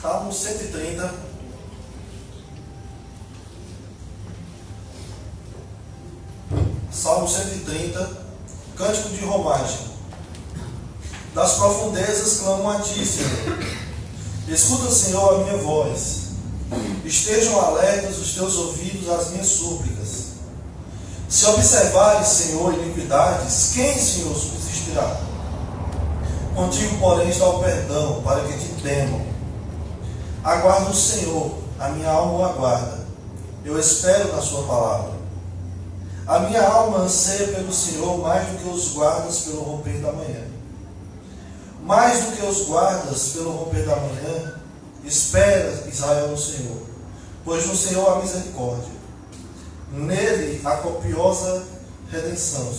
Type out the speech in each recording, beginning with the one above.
Salmo 130. Salmo 130, cântico de romagem. Das profundezas clamo a ti, Senhor. Escuta, Senhor, a minha voz. Estejam alertas os teus ouvidos às minhas súplicas. Se observares, Senhor, iniquidades, quem, Senhor, subsistirá? Contigo, porém, está o perdão, para que te temam. Aguardo o Senhor, a minha alma o aguarda. Eu espero na sua palavra. A minha alma anseia pelo Senhor mais do que os guardas pelo romper da manhã. Mais do que os guardas pelo romper da manhã, espera Israel no Senhor, pois no Senhor há misericórdia. Nele há copiosa redenção.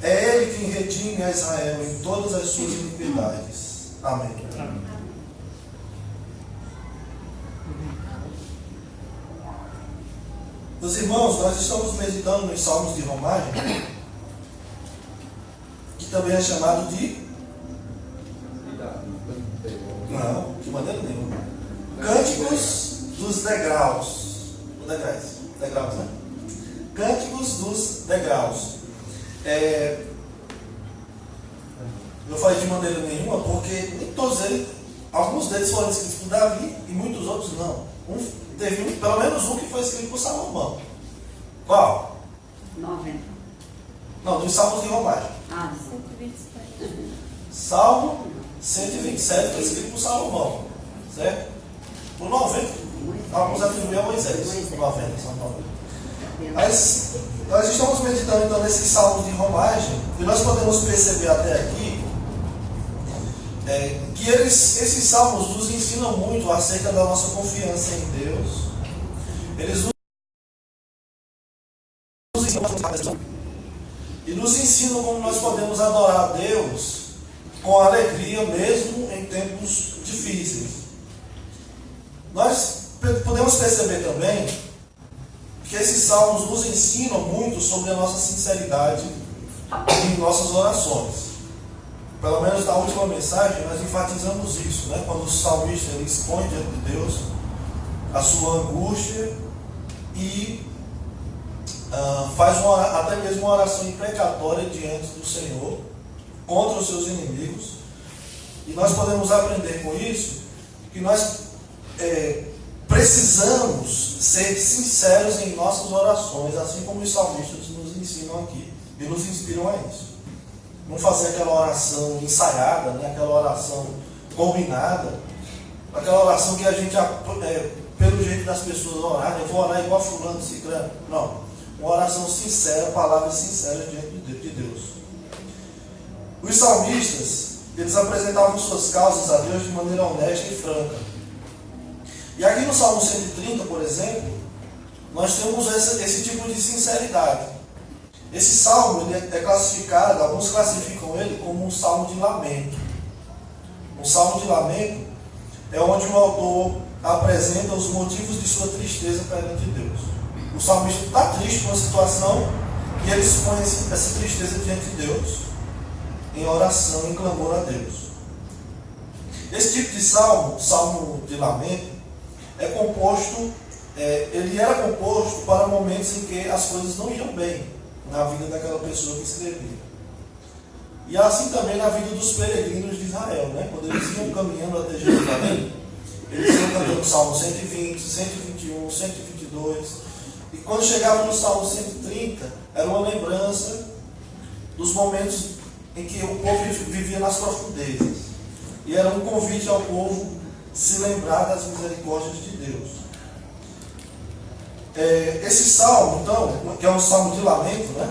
É Ele quem redime a Israel em todas as suas iniquidades. Amém. Amém. Meus irmãos, nós estamos meditando nos Salmos de Romagem, que também é chamado de... Não, de maneira nenhuma. Cânticos dos degraus. Degraus, né? Cânticos dos degraus. Eu falei de maneira nenhuma porque nem todos eles, alguns deles foram escritos por Davi e muitos outros não. Teve pelo menos um que foi escrito por Salomão. Qual? 90. Não, dos Salmos de Romagem. 127. Salmo 127 foi escrito por Salomão. Certo? Por 90. Alguns atribuem a Moisés. 90, são 90. Mas nós estamos meditando então nesses Salmos de Romagem e nós podemos perceber até aqui que esses salmos nos ensinam muito acerca da nossa confiança em Deus. Eles nos ensinam e nos ensinam como nós podemos adorar a Deus com alegria mesmo em tempos difíceis. Nós podemos perceber também que esses salmos nos ensinam muito sobre a nossa sinceridade em nossas orações. Pelo menos na última mensagem nós enfatizamos isso, né? Quando o salmista ele expõe diante de Deus a sua angústia e faz até mesmo uma oração imprecatória diante do Senhor contra os seus inimigos. E nós podemos aprender com isso que nós precisamos ser sinceros em nossas orações, assim como os salmistas nos ensinam aqui e nos inspiram a isso. Não fazer aquela oração ensaiada, né? Aquela oração combinada, aquela oração que a gente, pelo jeito das pessoas orarem, eu vou orar igual fulano, ciclano. Não, uma oração sincera, palavras sinceras diante de Deus. Os salmistas, eles apresentavam suas causas a Deus de maneira honesta e franca. E aqui no Salmo 130, por exemplo, nós temos esse tipo de sinceridade. Esse salmo ele é classificado, alguns classificam ele como um salmo de lamento. Um salmo de lamento é onde o autor apresenta os motivos de sua tristeza perante Deus. O salmista está triste com a situação e ele expõe essa tristeza diante de Deus, em oração, em clamor a Deus. Esse tipo de salmo de lamento, ele era composto para momentos em que as coisas não iam bem na vida daquela pessoa que escrevia. E assim também na vida dos peregrinos de Israel, né? Quando eles iam caminhando até Jerusalém, eles iam cantando o Salmo 120, 121, 122, e quando chegavam no Salmo 130, era uma lembrança dos momentos em que o povo vivia nas profundezas, e era um convite ao povo se lembrar das misericórdias de Deus. Esse salmo, então, que é um salmo de lamento, né?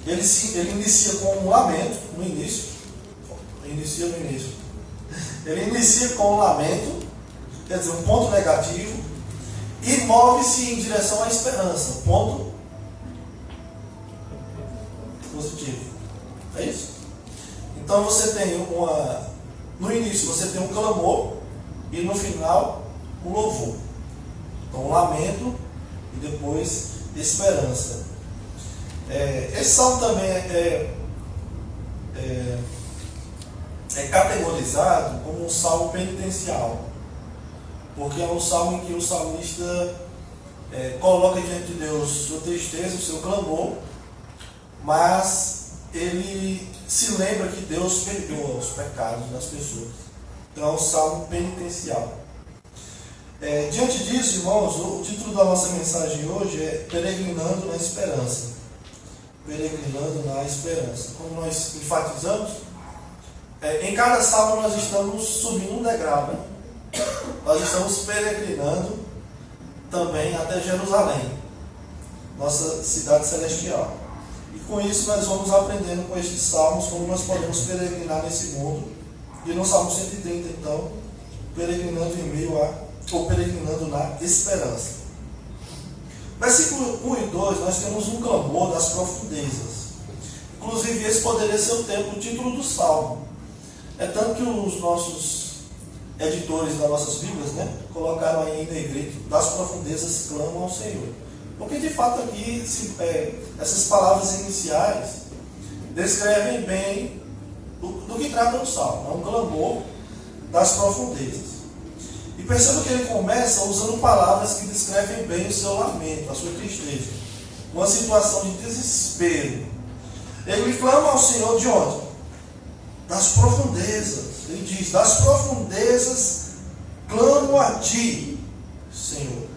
Ele inicia com um lamento no início. Ele inicia com um lamento, quer dizer, um ponto negativo, e move-se em direção à esperança, ponto positivo. É isso? Então você tem no início você tem um clamor e no final um louvor. Então, lamento e depois esperança. Esse salmo também é categorizado como um salmo penitencial, porque é um salmo em que o salmista coloca diante de Deus sua tristeza, o seu clamor, mas ele se lembra que Deus perdoa os pecados das pessoas. Então é um salmo penitencial. Diante disso, irmãos, o título da nossa mensagem hoje é Peregrinando na Esperança. Peregrinando na Esperança. Como nós enfatizamos, em cada salmo nós estamos subindo um degrau, né? Nós estamos peregrinando também até Jerusalém, nossa cidade celestial. E com isso nós vamos aprendendo com estes salmos como nós podemos peregrinar nesse mundo. E no Salmo 130, então, peregrinando em meio ou peregrinando na esperança. Versículo 1 e 2, nós temos um clamor das profundezas. Inclusive, esse poderia ser o título do Salmo. É tanto que os nossos editores das nossas Bíblias, né, colocaram aí em negrito: das profundezas clamam ao Senhor. Porque, de fato, aqui, essas palavras iniciais descrevem bem do que trata o Salmo. É um clamor das profundezas. E perceba que ele começa usando palavras que descrevem bem o seu lamento, a sua tristeza. Uma situação de desespero. Ele clama ao Senhor de onde? Das profundezas. Ele diz: das profundezas clamo a ti, Senhor.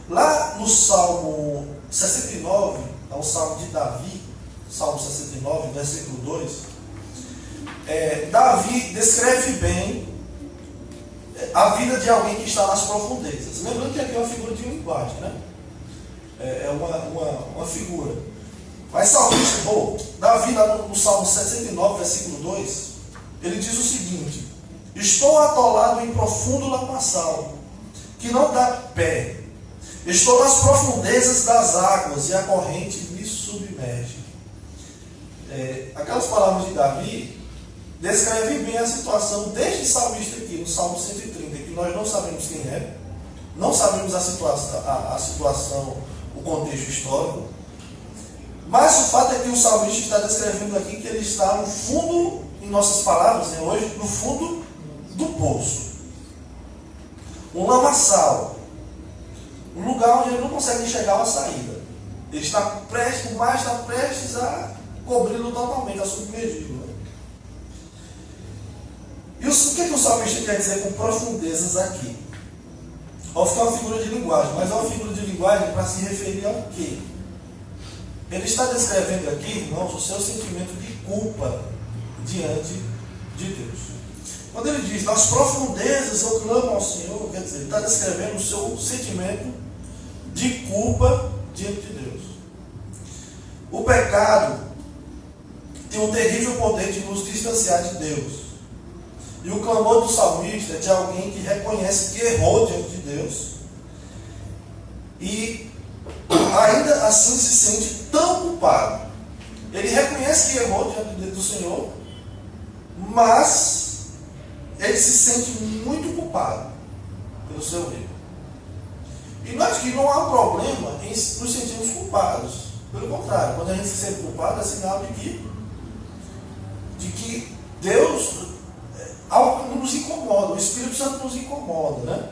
Lá no Salmo 69, é um salmo de Davi, Salmo 69, versículo 2, Davi descreve bem a vida de alguém que está nas profundezas. Lembrando que aqui é uma figura de linguagem, né? É uma figura. Mas Davi, lá no Salmo 69, versículo 2, ele diz o seguinte: estou atolado em profundo lamaçal, que não dá pé. Estou nas profundezas das águas e a corrente me submerge. Aquelas palavras de Davi descrevem bem a situação deste salmista aqui, no Salmo 130, que nós não sabemos quem é, não sabemos a situação, o contexto histórico, mas o fato é que o salmista está descrevendo aqui que ele está no fundo, em nossas palavras, né, hoje, no fundo do poço. Um lamaçal. Um lugar onde ele não consegue enxergar uma saída. Ele está prestes, o mar está prestes a cobri-lo totalmente, a submergi-lo. E o que o salmista quer dizer com profundezas aqui? Óbvio que é uma figura de linguagem, mas é uma figura de linguagem para se referir ao quê? Ele está descrevendo aqui, irmãos, o seu sentimento de culpa diante de Deus. Quando ele diz, nas profundezas eu clamo ao Senhor, quer dizer, ele está descrevendo o seu sentimento de culpa diante de Deus. O pecado tem um terrível poder de nos distanciar de Deus. E o clamor do salmista é de alguém que reconhece que errou diante de Deus e ainda assim se sente tão culpado. Ele reconhece que errou diante do Senhor, mas ele se sente muito culpado pelo seu erro. E nós que não há problema em nos sentirmos culpados. Pelo contrário, quando a gente se sente culpado, é sinal de que Deus algo nos incomoda, o Espírito Santo nos incomoda, né?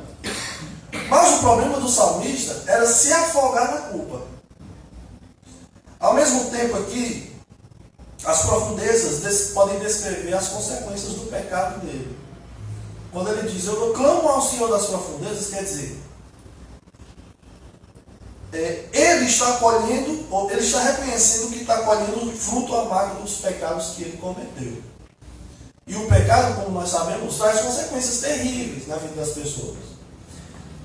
Mas o problema do salmista era se afogar na culpa. Ao mesmo tempo aqui, as profundezas podem descrever as consequências do pecado dele. Quando ele diz, eu clamo ao Senhor das profundezas, quer dizer, ele está colhendo, ou ele está reconhecendo que está colhendo o fruto amargo dos pecados que ele cometeu. E o pecado, como nós sabemos, traz consequências terríveis na vida das pessoas.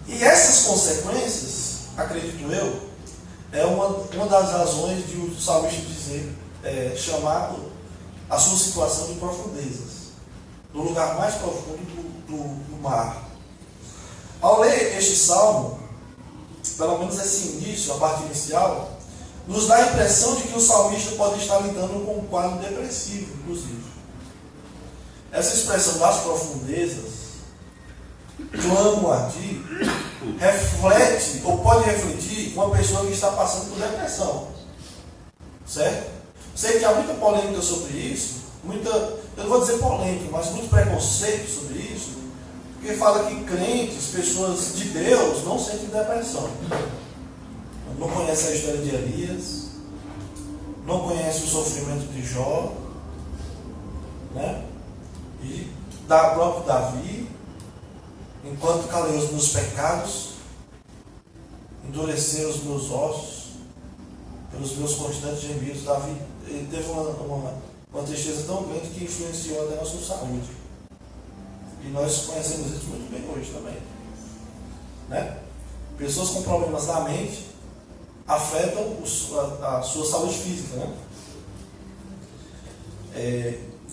E essas consequências, acredito eu, é uma das razões de o salmista dizer, chamar a sua situação de profundezas, do lugar mais profundo do mar. Ao ler este salmo, pelo menos esse início, a parte inicial, nos dá a impressão de que o salmista pode estar lidando com um quadro depressivo, inclusive. Essa expressão das profundezas, clamo a ti, reflete, ou pode refletir, uma pessoa que está passando por depressão. Certo? Sei que há muita polêmica sobre isso, eu não vou dizer polêmica, mas muito preconceito sobre isso, porque fala que crentes, pessoas de Deus, não sentem depressão. Não conhece a história de Elias, não conhece o sofrimento de Jó, né? E da próprio Davi, enquanto calei os meus pecados, endureceram os meus ossos, pelos meus constantes gemidos. Davi, ele teve uma tristeza tão grande que influenciou até a nossa saúde. E nós conhecemos isso muito bem hoje também, né? Pessoas com problemas da mente afetam a sua saúde física, né?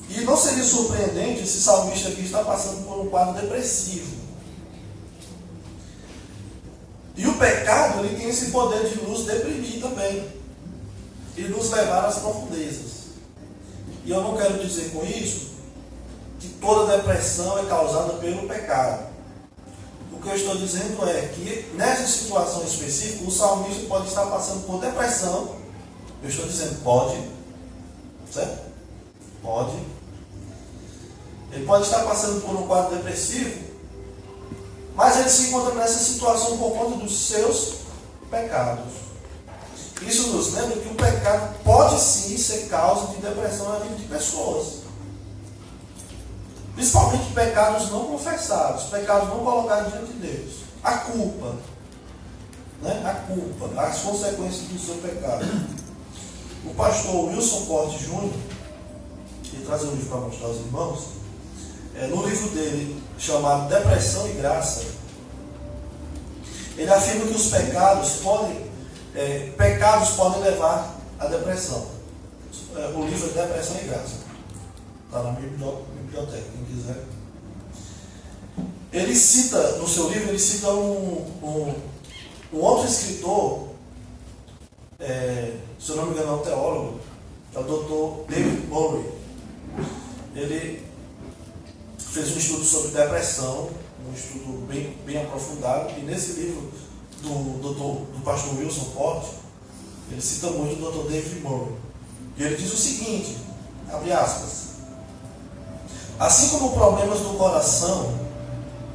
E não seria surpreendente esse salmista aqui estar passando por um quadro depressivo. E o pecado, ele tem esse poder de nos deprimir também e nos levar às profundezas. E eu não quero dizer com isso que toda depressão é causada pelo pecado. O que eu estou dizendo é que nessa situação específica o salmista pode estar passando por depressão. Eu estou dizendo pode, certo? Pode. Ele pode estar passando por um quadro depressivo, mas ele se encontra nessa situação por conta dos seus pecados. Isso nos lembra que o pecado pode sim ser causa de depressão na vida de pessoas. Principalmente pecados não confessados, pecados não colocados diante de Deus. A culpa, né? A culpa, as consequências do seu pecado. O pastor Wilson Porte Jr., ele traz um livro para mostrar aos irmãos, no livro dele, chamado Depressão e Graça, ele afirma que os pecados podem levar à depressão. O livro é Depressão e Graça. Está na biblioteca, quem quiser. Ele cita, no seu livro, ele cita um outro escritor, se eu não me engano é um teólogo, é o Dr. David Murray. Ele fez um estudo sobre depressão, um estudo bem aprofundado, e nesse livro do pastor Wilson Porte, ele cita muito o Dr. David Murray. E ele diz o seguinte, abre aspas, assim como problemas do coração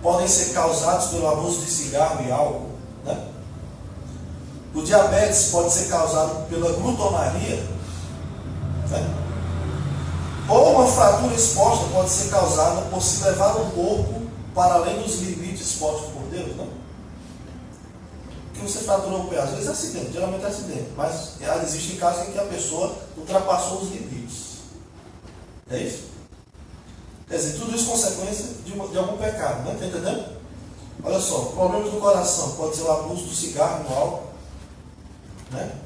podem ser causados pelo abuso de cigarro e álcool, né? O diabetes pode ser causado pela glutonaria, né? Ou uma fratura exposta pode ser causada por se levar o corpo para além dos limites expostos por Deus, né? Que você fraturou o pé, às vezes é acidente, geralmente é acidente, mas existem casos em que a pessoa ultrapassou os limites. É isso? Quer dizer, tudo isso é consequência de algum pecado, né? Está entendendo? Olha só, problemas do coração, pode ser o abuso do cigarro, do álcool, né?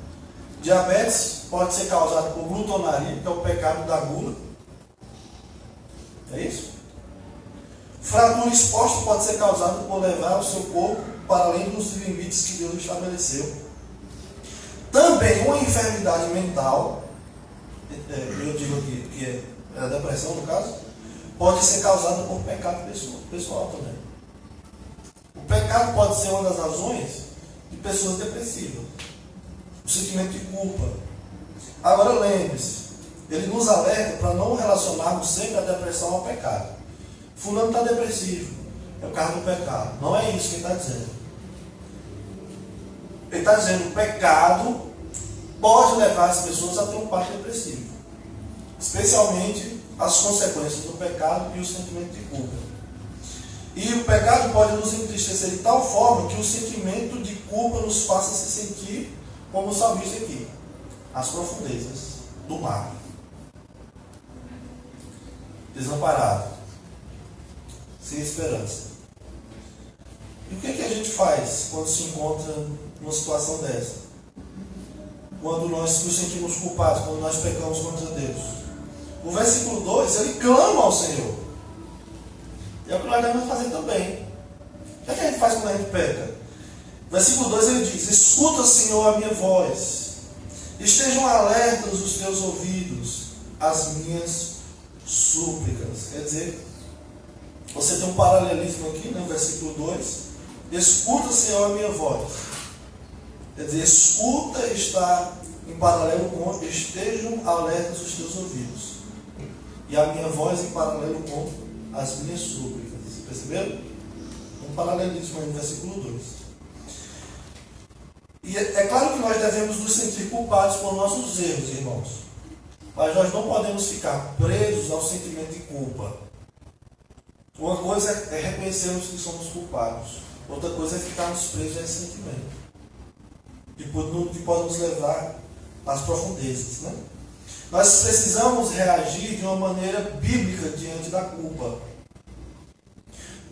Diabetes pode ser causado por glutonaria, que é o pecado da gula. É isso? Fratura exposta pode ser causada por levar o seu corpo para além dos limites que Deus estabeleceu. Também uma enfermidade mental, eu digo aqui que é a depressão no caso, pode ser causada por pecado pessoal também. O pecado pode ser uma das razões de pessoas depressivas. O sentimento de culpa. Agora lembre-se, ele nos alerta para não relacionarmos sempre a depressão ao pecado. Fulano está depressivo, é o caso do pecado. Não é isso que ele está dizendo. Ele está dizendo que o pecado pode levar as pessoas a ter um quadro depressivo. Especialmente as consequências do pecado e o sentimento de culpa. E o pecado pode nos entristecer de tal forma que o sentimento de culpa nos faça se sentir como o salmista aqui, as profundezas do mar, desamparado, sem esperança. E o que a gente faz quando se encontra numa situação dessa? Quando nós nos sentimos culpados, quando nós pecamos contra Deus? O versículo 2, ele clama ao Senhor. E é o que nós devemos fazer também. O que a gente faz quando a gente peca? Versículo 2 ele diz: escuta, Senhor, a minha voz, estejam alertas os teus ouvidos às minhas súplicas. Quer dizer, você tem um paralelismo aqui no versículo 2. Escuta, Senhor, a minha voz. Quer dizer, escuta está em paralelo com estejam alertas os teus ouvidos. e a minha voz em paralelo com as minhas súplicas. Perceberam? Um paralelismo aí no versículo 2. E é claro que nós devemos nos sentir culpados por nossos erros, irmãos. Mas nós não podemos ficar presos ao sentimento de culpa. Uma coisa é reconhecermos que somos culpados. Outra coisa é ficarmos presos a esse sentimento. Que pode nos levar às profundezas, né? Nós precisamos reagir de uma maneira bíblica diante da culpa.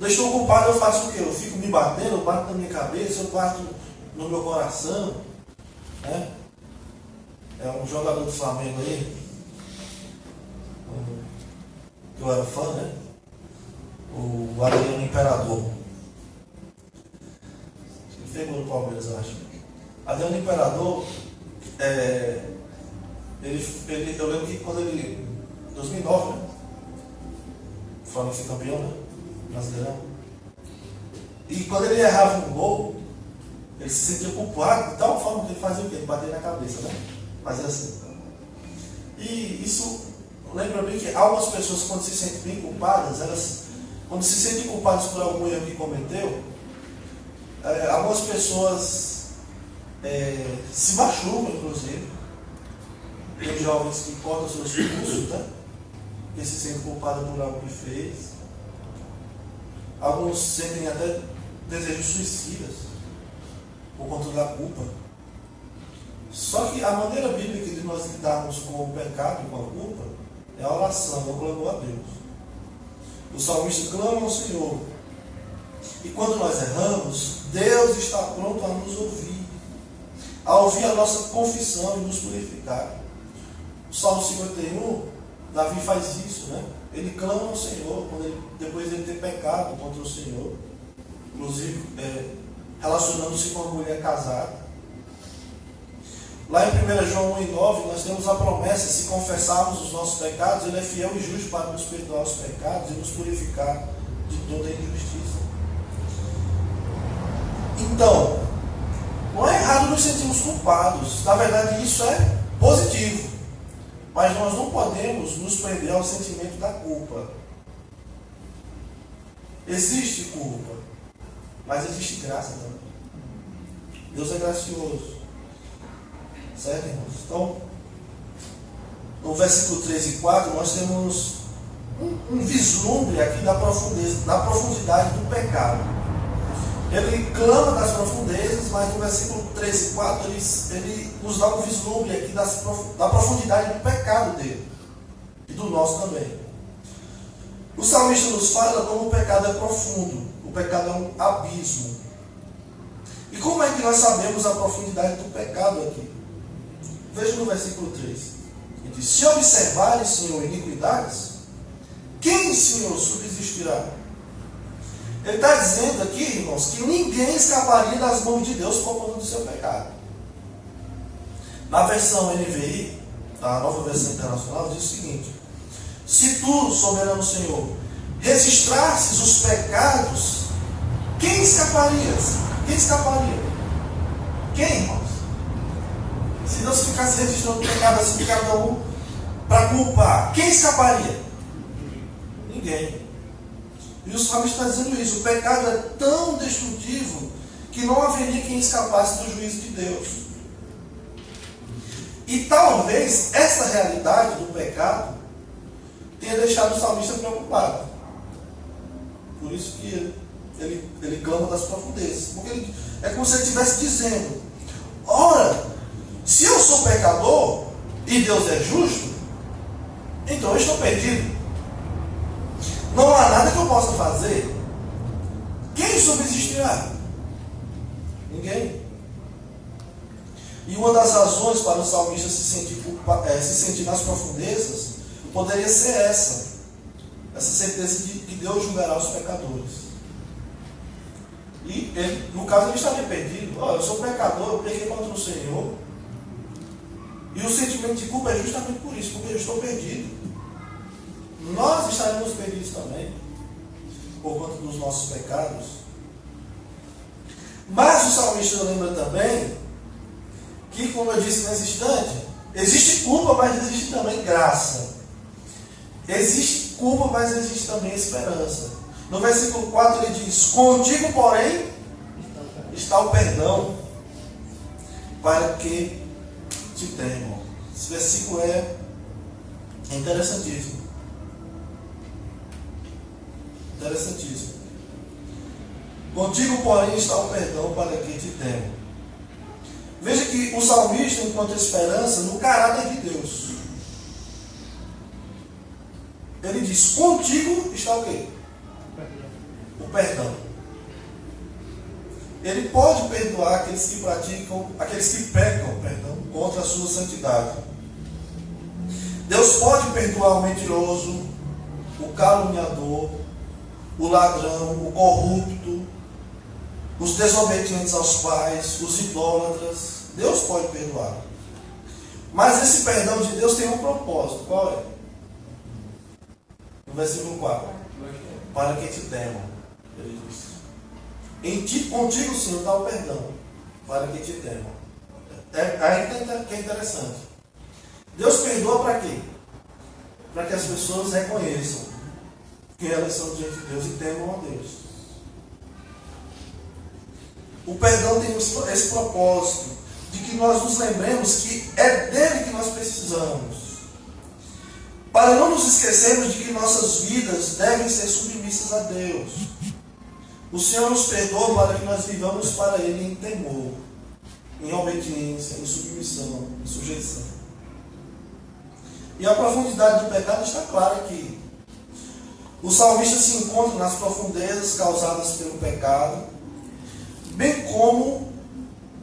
Eu estou culpado, eu faço o quê? Eu fico me batendo, eu bato na minha cabeça, eu bato no meu coração, né? É um jogador do Flamengo aí, que eu era fã, né? O Adriano Imperador. Ele pegou no Palmeiras, eu acho. Adriano Imperador, eu lembro que quando ele, em 2009, né? O Flamengo foi campeão, né? Brasileirão. E quando ele errava um gol, ele se sentia culpado de tal forma que ele fazia o quê? Ele batia na cabeça, né? Fazia assim. E isso lembra bem que algumas pessoas, quando se sentem bem culpadas, quando se sentem culpadas por algum erro que cometeu, algumas pessoas se machucam, inclusive. Tem jovens que cortam seus pulsos, né? Que se sentem culpados por algo que fez. Alguns sentem até desejos suicidas por conta da culpa. Só que a maneira bíblica de nós lidarmos com o pecado e com a culpa é a oração, é o clamor a Deus. O salmista clama ao Senhor. E quando nós erramos, Deus está pronto a nos ouvir, a ouvir a nossa confissão e nos purificar. O Salmo 51, Davi faz isso, né? Ele clama ao Senhor, depois de ele ter pecado contra o Senhor, inclusive relacionando-se com uma mulher casada. Lá em 1 João 1,9, nós temos a promessa: se confessarmos os nossos pecados, Ele é fiel e justo para nos perdoar os pecados e nos purificar de toda a injustiça. Então, não é errado nos sentirmos culpados. Na verdade, isso é positivo. Mas nós não podemos nos prender ao sentimento da culpa. Existe culpa, mas existe graça também. Deus é gracioso. Certo, irmãos? Então, no versículo 3 e 4, nós temos um vislumbre aqui da profundidade do pecado. Ele clama das profundezas, mas no versículo 3 e 4 ele nos dá um vislumbre aqui da profundidade do pecado dele e do nosso também. O salmista nos fala como o pecado é profundo, o pecado é um abismo. E como é que nós sabemos a profundidade do pecado aqui? Veja no versículo 3. Ele diz: se observares, Senhor, iniquidades, quem, Senhor, subsistirá? Ele está dizendo aqui, irmãos, que ninguém escaparia das mãos de Deus por conta do seu pecado. Na versão NVI, a nova versão internacional, diz o seguinte: se tu, soberano Senhor, registrasses os pecados, quem escaparia? Quem escaparia? Quem, irmãos? Se Deus ficasse registrando o pecado assim de cada um para culpar, quem escaparia? Ninguém. E o salmista está dizendo isso: o pecado é tão destrutivo que não haveria quem escapasse do juízo de Deus. E talvez essa realidade do pecado tenha deixado o salmista preocupado. Por isso que ele clama das profundezas. Porque é como se ele estivesse dizendo: ora, se eu sou pecador e Deus é justo, então eu estou perdido. Não há nada que eu possa fazer. Quem subsistirá? Ninguém. E uma das razões para o salmista se sentir nas profundezas poderia ser essa certeza de que Deus julgará os pecadores. E ele, no caso, ele estaria perdido. Eu sou pecador, eu pequei contra o Senhor. E o sentimento de culpa é justamente por isso, porque eu estou perdido. Nós estaremos perdidos também, por conta dos nossos pecados. Mas o salmista lembra também que, como eu disse nesse instante, existe culpa, mas existe também graça. Existe culpa, mas existe também esperança. No versículo 4 ele diz: contigo, porém, está o perdão, para que te temam. Esse versículo é interessantíssimo. Interessantíssimo. Contigo, porém, está o perdão, para que te temam. Veja que o salmista encontra esperança no caráter de Deus. Ele diz: contigo está o quê? O perdão. Ele pode perdoar aqueles que pecam, contra a sua santidade. Deus pode perdoar o mentiroso, o caluniador, o ladrão, o corrupto, os desobedientes aos pais, os idólatras. Deus pode perdoar. Mas esse perdão de Deus tem um propósito. Qual é? No versículo 4. Para que te temam, ele diz. Contigo, Senhor, está o perdão, para que te temam. Aí que é interessante. Deus perdoa para quê? Para que as pessoas reconheçam que elas são diante de Deus e temam a Deus. O perdão tem esse propósito de que nós nos lembremos que é dele que nós precisamos. Para não nos esquecermos de que nossas vidas devem ser submissas a Deus. O Senhor nos perdoa para que nós vivamos para Ele em temor, em obediência, em submissão, em sujeição. E a profundidade do pecado está clara aqui. O salmista se encontra nas profundezas causadas pelo pecado, bem como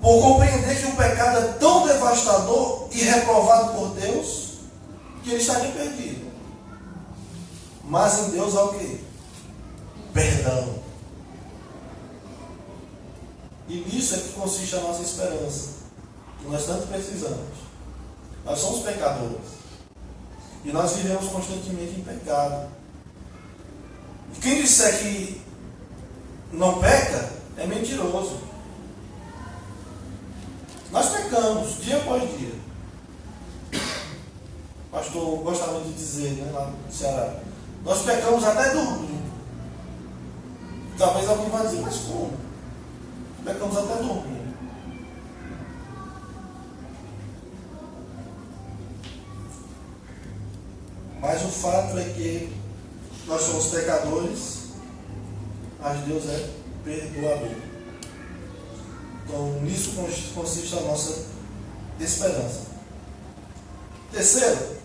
por compreender que o pecado é tão devastador e reprovado por Deus, que ele estaria perdido. Mas em Deus há o quê? Perdão. E nisso é que consiste a nossa esperança, que nós tanto precisamos. Nós somos pecadores. E nós vivemos constantemente em pecado. E quem disser que não peca, é mentiroso. Nós pecamos, dia após dia. O pastor gostava de dizer, né, lá no Ceará, nós pecamos até dormindo. Talvez alguém vai dizer, mas como? Pecamos até dormindo. Mas o fato é que nós somos pecadores, mas Deus é perdoador. Então, nisso consiste a nossa esperança. Terceiro,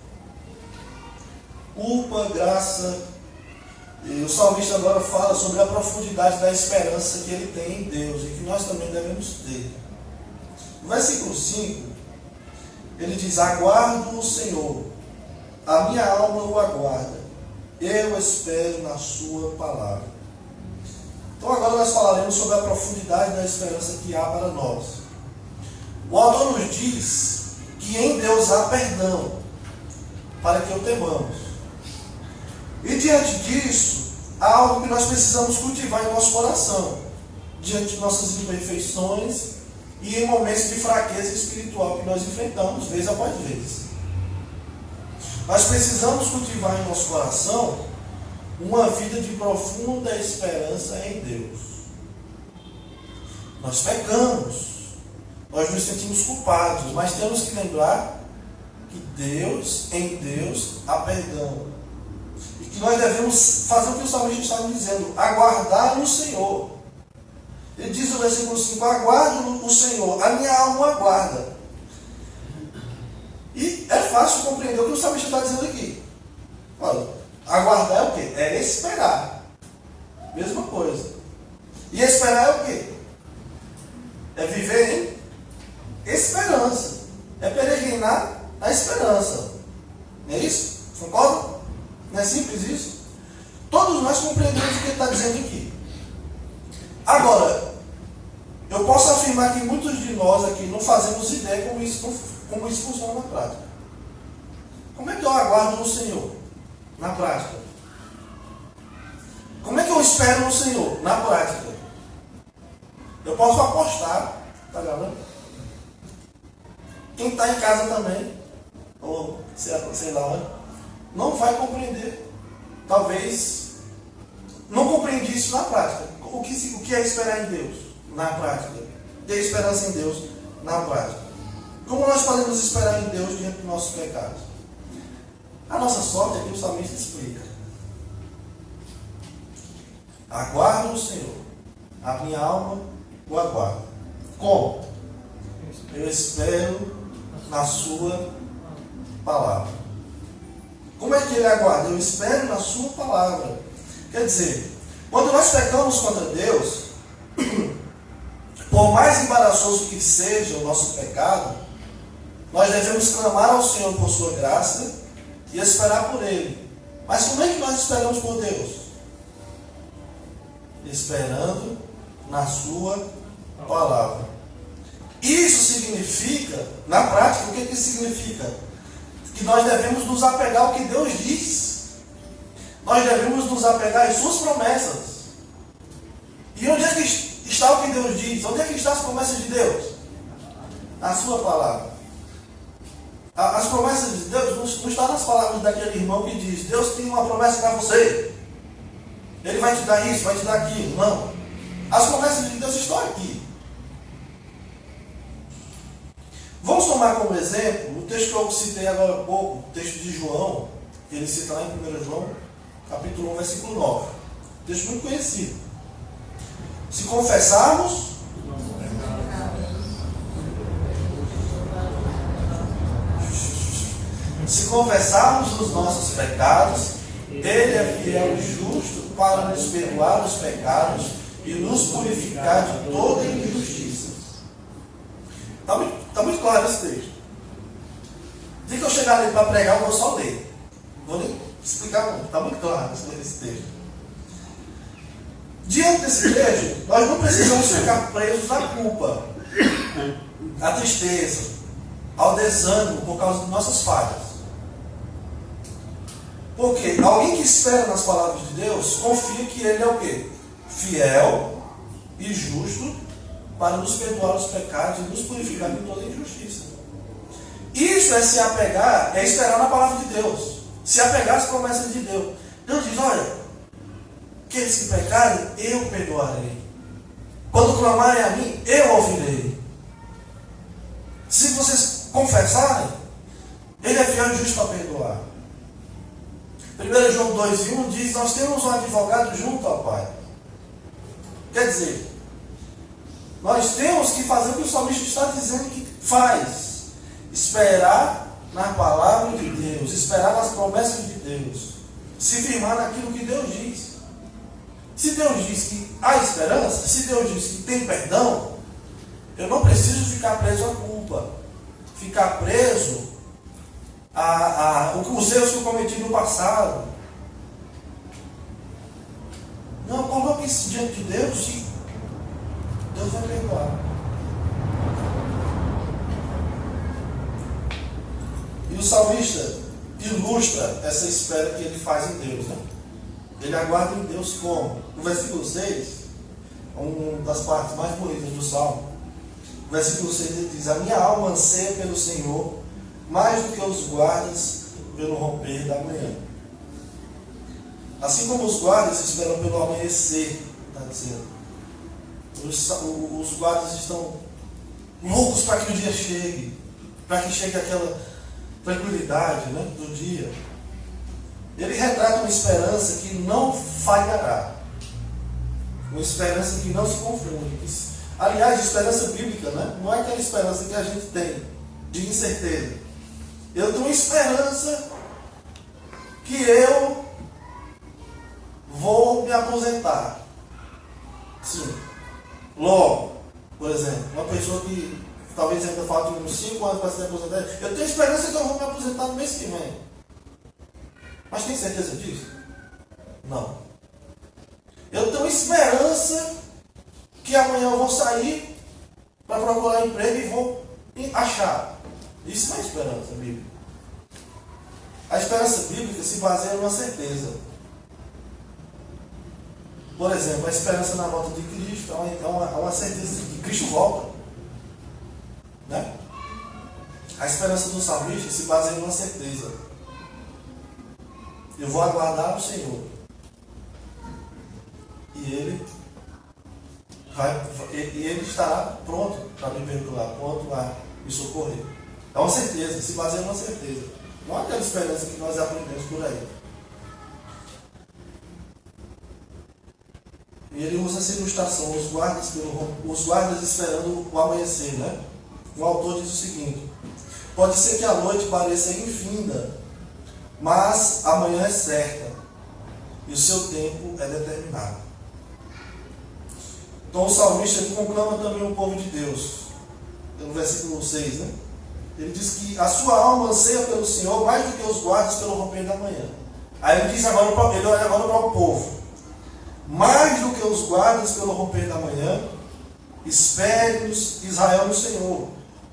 culpa, graça. E o salmista agora fala sobre a profundidade da esperança que ele tem em Deus e que nós também devemos ter. No versículo 5, ele diz: aguardo o Senhor, a minha alma o aguarda, eu espero na sua palavra. Então agora nós falaremos sobre a profundidade da esperança que há para nós. O autor nos diz que em Deus há perdão, para que o temamos. E diante disso, há algo que nós precisamos cultivar em nosso coração, diante de nossas imperfeições e em momentos de fraqueza espiritual que nós enfrentamos, vez após vez. Nós precisamos cultivar em nosso coração uma vida de profunda esperança em Deus. Nós pecamos, nós nos sentimos culpados, mas temos que lembrar que em Deus há perdão. E que nós devemos fazer o que o salmista está dizendo: aguardar no Senhor. Ele diz no versículo 5: aguardo o Senhor, a minha alma aguarda. E é fácil compreender o que o salmista está dizendo aqui. Olha, aguardar é o quê? É esperar. Mesma coisa. E esperar é o quê? É viver em esperança. É peregrinar na esperança. Não é isso? Concorda? Não é simples isso? Todos nós compreendemos o que ele está dizendo aqui. Agora, eu posso afirmar que muitos de nós aqui não fazemos ideia como isso funciona na prática. Como é que eu aguardo no Senhor? Na prática. Como é que eu espero no Senhor? Na prática. Eu posso apostar. Está gravando? Quem está em casa também, ou sei lá, não vai compreender. Talvez não compreende isso na prática. O que é esperar em Deus na prática? Ter esperança em Deus na prática. Como nós podemos esperar em Deus diante dos nossos pecados? A nossa sorte é que o salmista explica. Aguardo o Senhor, a minha alma o aguarda. Como? Eu espero na sua palavra. Como é que ele aguarda? Eu espero na sua palavra. Quer dizer, quando nós pecamos contra Deus, por mais embaraçoso que seja o nosso pecado, nós devemos clamar ao Senhor por sua graça e esperar por Ele. Mas como é que nós esperamos por Deus? Esperando na sua palavra. Isso significa, na prática, o que significa? Que nós devemos nos apegar ao que Deus diz. Nós devemos nos apegar às suas promessas. E onde é que está o que Deus diz? Onde é que estão as promessas de Deus? Na sua palavra. As promessas de Deus não estão nas palavras daquele irmão que diz: Deus tem uma promessa para você. Ele vai te dar isso, vai te dar aquilo. Não. As promessas de Deus estão aqui. Vamos tomar como exemplo o texto que eu citei agora há pouco, o texto de João, que ele cita lá em 1 João, capítulo 1, versículo 9. Texto muito conhecido. Se confessarmos os nossos pecados, Ele é fiel e justo para nos perdoar os pecados e nos purificar de toda injustiça. Está muito claro esse texto. Dia que eu chegar ali para pregar, eu vou só ler. Não vou nem explicar muito. Está muito claro esse texto. Diante desse texto, nós não precisamos ficar presos à culpa, à tristeza, ao desânimo por causa de nossas falhas. Porque alguém que espera nas palavras de Deus, confia que Ele é o quê? Fiel e justo para nos perdoar os pecados e nos purificar de toda injustiça. Isso é se apegar, é esperar na palavra de Deus. Se apegar às promessas de Deus. Deus diz: olha, aqueles que pecarem, eu perdoarei. Quando clamarem a mim, eu ouvirei. Se vocês confessarem, Ele é fiel e justo para perdoar. 1 João 2,1 diz: nós temos um advogado junto ao Pai. Quer dizer, nós temos que fazer o que o salmista está dizendo que faz. Esperar na palavra de Deus, esperar nas promessas de Deus, se firmar naquilo que Deus diz. Se Deus diz que há esperança, se Deus diz que tem perdão, eu não preciso ficar preso à culpa, ficar preso os erros que eu cometi no passado. Não, coloque isso diante de Deus e Deus vai perdoar. E o salmista ilustra essa espera que ele faz em Deus, né? Ele aguarda em Deus como? No versículo 6, uma das partes mais bonitas do Salmo, no versículo 6 ele diz: a minha alma anseia pelo Senhor, mais do que os guardas pelo romper da manhã. Assim como os guardas esperam pelo amanhecer, está dizendo. Os guardas estão loucos para que o dia chegue, para que chegue aquela tranquilidade, né, do dia. Ele retrata uma esperança que não falhará, uma esperança que não se confunde. Aliás, esperança bíblica, né, não é aquela esperança que a gente tem de incerteza. Eu tenho esperança que eu vou me aposentar. Sim. Logo, por exemplo, uma pessoa que talvez ainda falte uns 5 anos para se aposentar, eu tenho esperança que eu vou me aposentar no mês que vem. Mas tem certeza disso? Não. Eu tenho esperança que amanhã eu vou sair para procurar emprego e vou achar. Isso não é esperança bíblica. A esperança bíblica se baseia numa certeza. Por exemplo, a esperança na volta de Cristo é uma certeza de que Cristo volta. Né? A esperança do salmista se baseia numa certeza. Eu vou aguardar o Senhor. E Ele estará pronto para me perdoar, pronto a me socorrer. É uma certeza, se baseia em uma certeza. Não é aquela esperança que nós aprendemos por aí. E ele usa essa ilustração, os guardas esperando o amanhecer, né? O autor diz o seguinte: pode ser que a noite pareça infinda, mas a manhã é certa, e o seu tempo é determinado. Então o salmista ele conclama também o povo de Deus, no versículo 6, né? Ele diz que a sua alma anseia pelo Senhor mais do que os guardas pelo romper da manhã. Aí ele diz agora para o povo: mais do que os guardas pelo romper da manhã, espere-nos Israel no Senhor,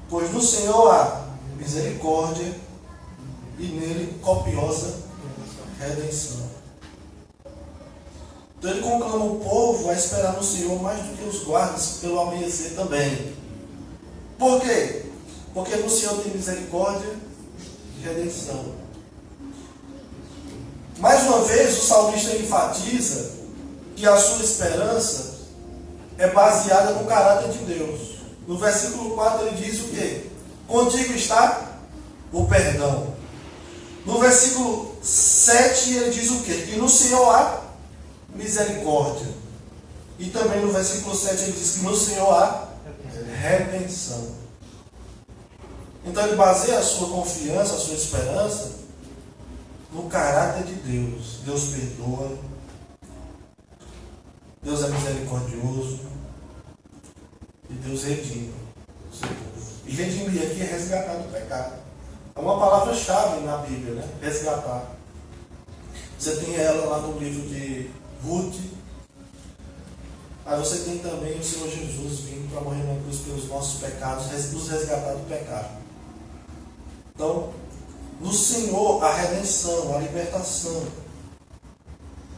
pois no Senhor há misericórdia e nele copiosa redenção. Então ele conclama o povo a esperar no Senhor mais do que os guardas pelo amanhecer também. Por quê? Porque no Senhor tem misericórdia e redenção. Mais uma vez o salmista enfatiza que a sua esperança é baseada no caráter de Deus. No versículo 4 ele diz o quê? Contigo está o perdão. No versículo 7 ele diz o quê? Que no Senhor há misericórdia. E também no versículo 7 ele diz que no Senhor há redenção. Então ele baseia a sua confiança, a sua esperança no caráter de Deus. Deus perdoa, Deus é misericordioso e Deus redime o seu povo. E redimir aqui é resgatar do pecado. É uma palavra-chave na Bíblia, né? Resgatar. Você tem ela lá no livro de Ruth. Aí você tem também o Senhor Jesus vindo para morrer na cruz pelos nossos pecados, nos resgatar do pecado. Então, no Senhor a redenção, a libertação.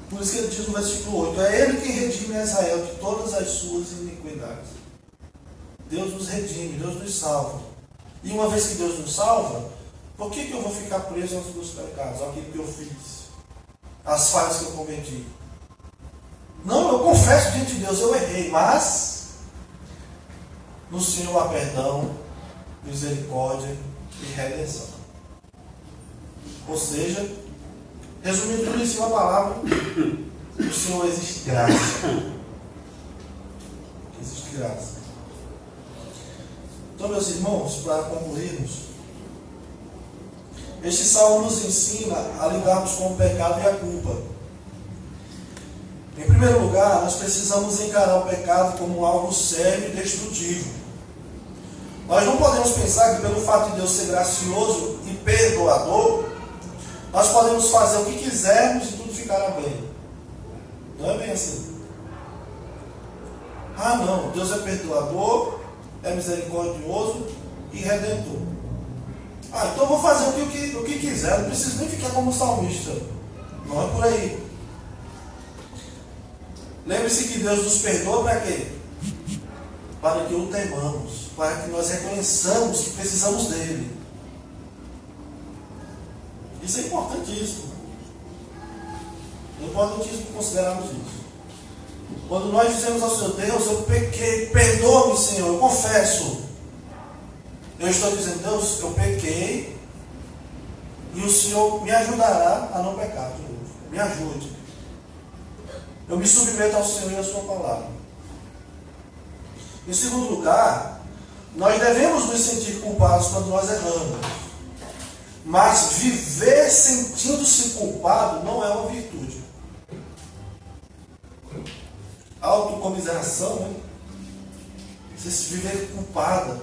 Por isso que ele diz no versículo 8: é Ele quem redime a Israel de todas as suas iniquidades. Deus nos redime, Deus nos salva. E uma vez que Deus nos salva, por que eu vou ficar preso aos meus pecados, àquilo que eu fiz, às falhas que eu cometi? Não, eu confesso diante de Deus, eu errei, mas no Senhor há perdão, misericórdia e redenção. Ou seja, resumindo tudo isso em uma palavra, no Senhor existe graça. Existe graça. Então, meus irmãos, para concluirmos, este salmo nos ensina a lidarmos com o pecado e a culpa. Em primeiro lugar, nós precisamos encarar o pecado como algo sério e destrutivo. Nós não podemos pensar que pelo fato de Deus ser gracioso e perdoador, nós podemos fazer o que quisermos e tudo ficará bem. Não é bem assim. Ah não, Deus é perdoador, é misericordioso e redentor. Ah, então eu vou fazer o que quiser, não preciso nem ficar como salmista. Não é por aí. Lembre-se que Deus nos perdoa para quê? Para que o temamos, para que nós reconheçamos que precisamos dele. Isso é importantíssimo. É importantíssimo considerarmos isso. Quando nós dizemos ao Senhor: Deus, eu pequei, perdoa-me, Senhor, eu confesso. Eu estou dizendo: Deus, eu pequei e o Senhor me ajudará a não pecar de novo. Me ajude. Eu me submeto ao Senhor e à sua palavra. Em segundo lugar, nós devemos nos sentir culpados quando nós erramos. Mas viver sentindo-se culpado não é uma virtude. Autocomiseração, né? Você se viver culpada,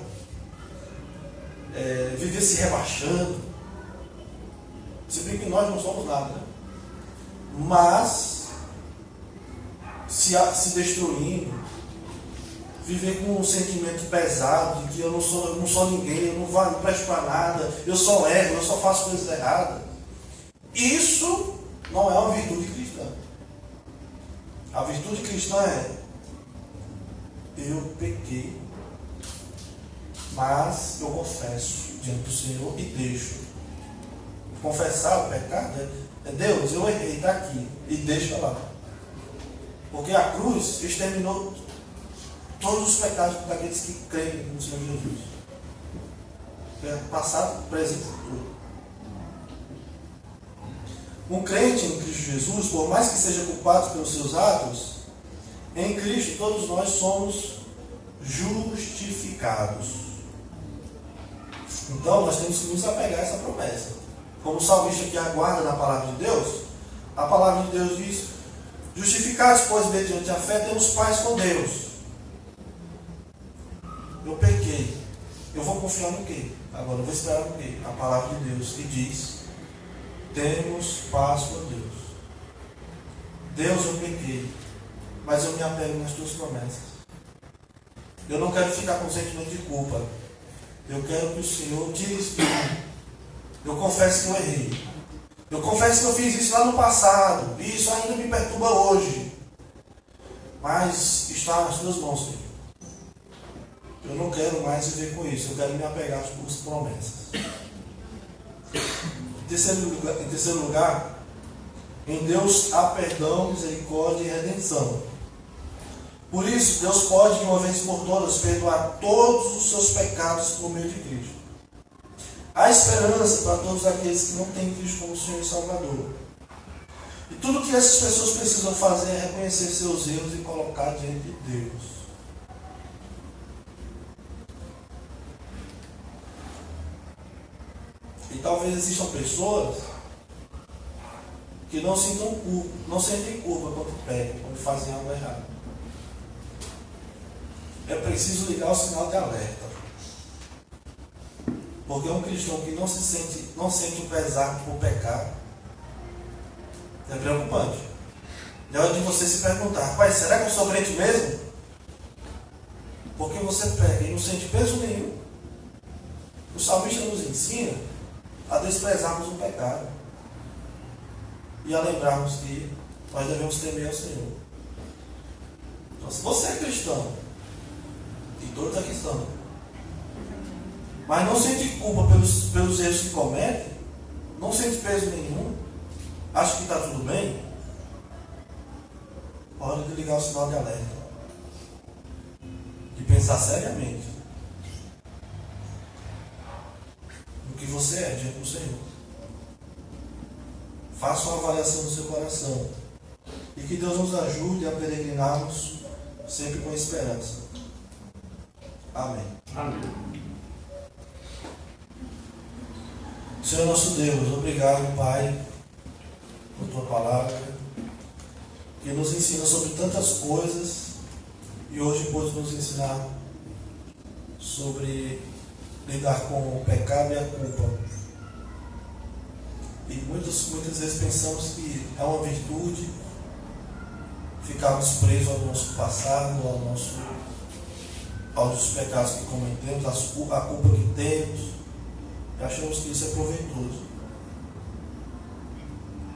viver se rebaixando. Se bem que nós não somos nada, né? Mas se destruindo, viver com um sentimento pesado de que eu não sou ninguém, eu não presto para nada, eu só erro, eu só faço coisas erradas. Isso não é uma virtude cristã. A virtude cristã é: eu pequei, mas eu confesso diante do Senhor e deixo. Confessar o pecado É Deus, eu errei, está aqui. E deixa lá. Porque a cruz exterminou todos os pecados daqueles que creem no Senhor Jesus. Passado, presente e futuro. Um crente em Cristo Jesus, por mais que seja culpado pelos seus atos, em Cristo todos nós somos justificados. Então nós temos que nos apegar a essa promessa. Como o salmista que aguarda na palavra de Deus, a palavra de Deus diz: justificados, pois, mediante a fé, temos paz com Deus. Eu pequei. Eu vou confiar no quê? Agora eu vou esperar no quê? A palavra de Deus que diz: temos paz com Deus. Deus, eu pequei, mas eu me apego nas tuas promessas. Eu não quero ficar com sentimento de culpa. Eu quero que o Senhor tire isso de mim. Eu confesso que eu errei. Eu confesso que eu fiz isso lá no passado. E isso ainda me perturba hoje. Mas está nas tuas mãos, Senhor. Eu não quero mais viver com isso. Eu quero me apegar às tuas promessas. Em terceiro lugar, em Deus há perdão, misericórdia e redenção. Por isso, Deus pode, de uma vez por todas, perdoar todos os seus pecados por meio de Cristo. Há esperança para todos aqueles que não têm Cristo como Senhor e Salvador. E tudo que essas pessoas precisam fazer é reconhecer seus erros e colocar diante de Deus. E talvez existam pessoas que não sentem culpa quando pecam, quando fazem algo errado. É preciso ligar o sinal de alerta. Porque um cristão que não sente o pesar por pecar é preocupante. É hora de você se perguntar: pai, será que eu sou crente mesmo? Porque você peca e não sente peso nenhum. O salmista nos ensina a desprezarmos o pecado e a lembrarmos que nós devemos temer ao Senhor. Então, se você é cristão, e todos aqui estão, mas não sente culpa pelos erros que comete, não sente peso nenhum, acha que está tudo bem, hora de ligar o sinal de alerta, de pensar seriamente no que você é diante do Senhor. Faça uma avaliação do seu coração e que Deus nos ajude a peregrinarmos sempre com esperança. Amém. Amém. Senhor nosso Deus, obrigado, Pai, por Tua palavra, que nos ensina sobre tantas coisas e hoje pôde nos ensinar sobre lidar com o pecado e a culpa. E muitas vezes pensamos que é uma virtude ficarmos presos ao nosso passado, aos pecados que cometemos, a culpa que temos, e achamos que isso é proveitoso.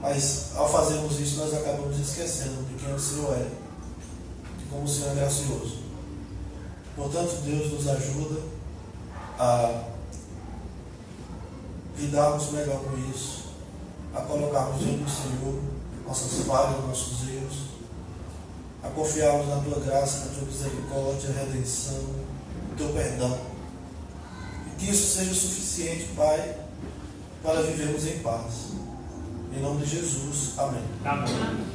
Mas ao fazermos isso, nós acabamos esquecendo de quem o Senhor é, de como o Senhor é gracioso. Portanto, Deus nos ajuda a lidarmos melhor com isso, a colocarmos diante do Senhor nossas falhas, nossos erros, a confiarmos na Tua graça, na Tua misericórdia, redenção, no Teu perdão. E que isso seja suficiente, Pai, para vivermos em paz. Em nome de Jesus. Amém. Amém.